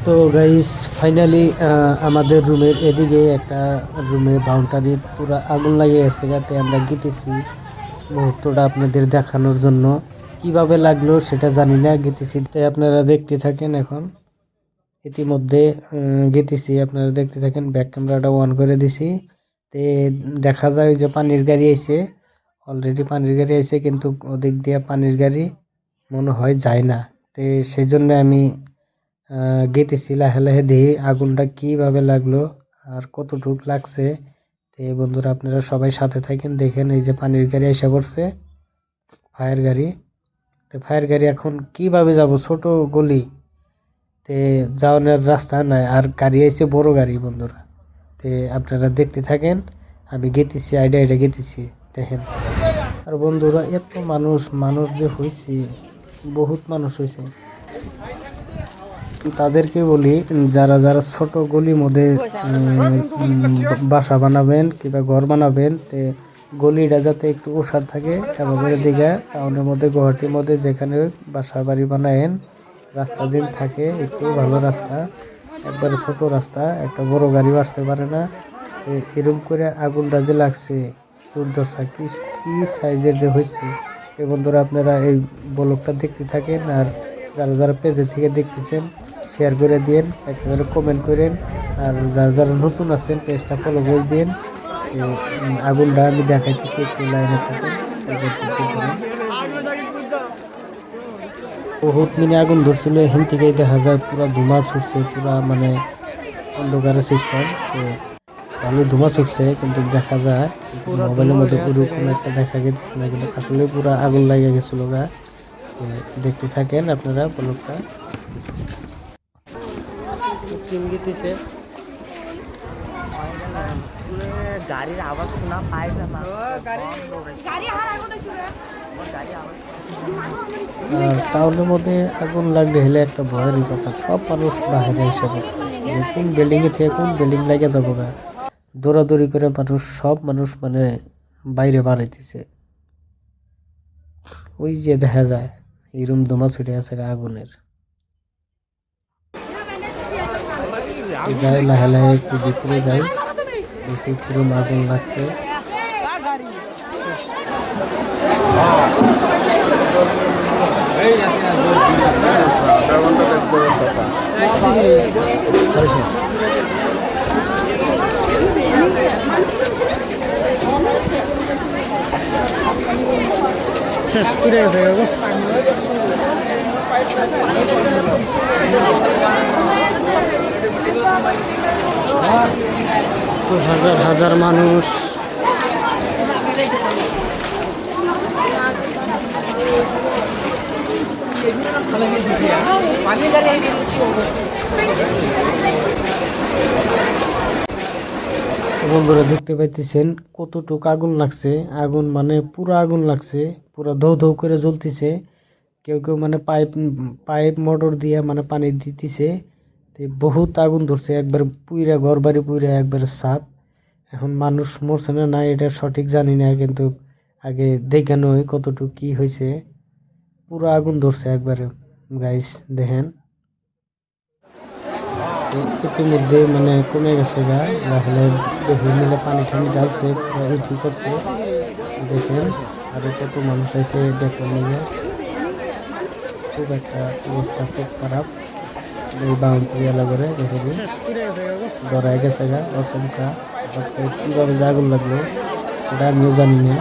তো guys finally আমাদের রুমের এদিকে একটা রুমে বাউন্ডারি পুরো আগুন লাগিয়ে গেছে, যাতে আমরা গেতেছি মুহূর্তটা আপনাদের দেখানোর জন্য। কিভাবে লাগলো সেটা জানি না, গেতেছি তাই আপনারা দেখতে থাকেন। এখন ইতিমধ্যে গেতেছি, আপনারা দেখতে থাকেন। ব্যাক ক্যামেরাটা অন করে দিছি। তে দেখা যায় যে পানির গাড়ি আইছে, অলরেডি পানির গাড়ি আইছে, কিন্তু ওদিক দিয়ে পানির গাড়ি মনে হয় যায় না। তে সেই জন্য আমি গেতেছি লাহে লাহে, দেখি আগুনটা কিভাবে লাগলো আর কতটুক লাগছে। তো বন্ধুরা আপনারা সবাই সাথে থাকেন, দেখেন। এই যে পানির গাড়ি এসে পড়ছে, ফায়ার গাড়ি। তো ফায়ার গাড়ি এখন কিভাবে যাব, ছোট গলি তে যাওয়ানোর রাস্তা নাই, আর গাড়ি আইছে বড় গাড়ি বন্ধুরা। তে আপনারা দেখতে থাকেন, আমি গেতেছি, আইডিয়া গেতেছি, দেখেন। আর বন্ধুরা এত মানুষ মানুষ যে হয়েছে, বহুত মানুষ হয়েছে। তাদেরকে বলি, যারা যারা ছোট গলির মধ্যে বাসা বানাবেন কিংবা ঘর বানাবেন, তে গলিটা যাতে একটু ওষার থাকে, এভাবে দিকে টাউনের মধ্যে গুয়াহাটির মধ্যে যেখানে বাসা বাড়ি বানায়েন, রাস্তা যেন থাকে একটু ভালো রাস্তা, একবারে ছোট রাস্তা, একটা বড় গাড়িও আসতে পারে না। এরকম করে আগুনটা যে লাগছে, দুর্দশা কি কি সাইজের যে হয়েছে। তো বন্ধুরা আপনারা এই ব্লগটা দেখতে থাকেন, আর যারা যারা পেজের থেকে দেখতেছেন শেয়ার করে দিন, একেবারে কমেন্ট করেন, আর যারা যারা নতুন আছেন পেজটা ফলো করে দিন। আগুনটা আমি দেখাইতেছি, একটু লাইনে থাকেন। বহুত মিনি আগুন ধরছিল, এখান থেকেই দেখা যায় পুরা ধোঁয়া ছুটছে, পুরা মানে অন্ধকারের সিস্টেম। তো ভালো ধোঁয়া ছুটছে, কিন্তু দেখা যায় মোবাইলের মধ্যে ওরকম একটা দেখা গেছে না, কিন্তু আসলে পুরা আগুন লাগে গেছিল গা। দেখতে থাকেন আপনারা ব্লগটা। গাড়ির আওয়াজ শোনা পায় না। আর টাউনের মধ্যে আগুন লাগলে হলে একটা ভয়েরই কথা, সব মানুষ বাইরে এসে পড়ছে, যে কোন বিল্ডিং এ থেকে কোন বিল্ডিং লাগে যাবো গা, দৌড়াদৌড়ি করে মানুষ, সব মানুষ মানে বাইরে বাড়াইতেছে। ওই যে দেখা যায় এরম দমা ছুটে আছে আগুনের। যাই লাহে লাহে একটু ভিতরে যাই, দেখি কিরম আগুন লাগছে। শেষ করে গেছে তো হাজার হাজার মানুষ। বন্ধুরা দেখতে পাইতেছেন কতটুকু আগুন লাগছে, আগুন মানে পুরো আগুন লাগছে, পুরো ধৌ ধৌ করে জ্বলতেছে। কেউ কেউ মানে পাইপ পাইপ মোটর দিয়ে মানে পানি দিতেছে। বহুত আগুন ধরছে, একবার পুইরা ঘর বাড়ি পুইরা একবারে সাপ। এখন মানুষ মরছে না না এটা সঠিক জানি না, কিন্তু আগে দেখানো হয় কতটুকু কি হয়েছে। পুরো আগুন ধরছে একবারে গাইস, দেখেন। ইতিমধ্যে মানে কমে গেছে গা, লাহলে দেখে মিলে পানি টানি ঢালছে, এই ঠিক করছে। দেখেন আরো কত মানুষ আছে দেখুন, খুব একটা অবস্থা খুব খারাপ। এই বাউন্ডারি এলা করে দেখে দিন ডরাই গেছে গা, অচমকা। কিভাবে যে আগুন লাগলো সেটা আমিও জানি না।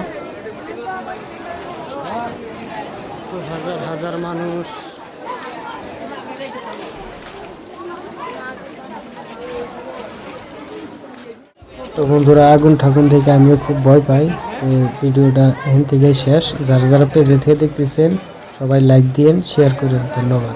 হাজার হাজার মানুষ। তো বন্ধুরা আগুন ঠাকুন থেকে আমিও খুব ভয় পাই। ভিডিওটা এখান থেকে শেষ। যারা যারা পেজে থেকে দেখতেছেন সবাই লাইক দিন, শেয়ার করেন। ধন্যবাদ।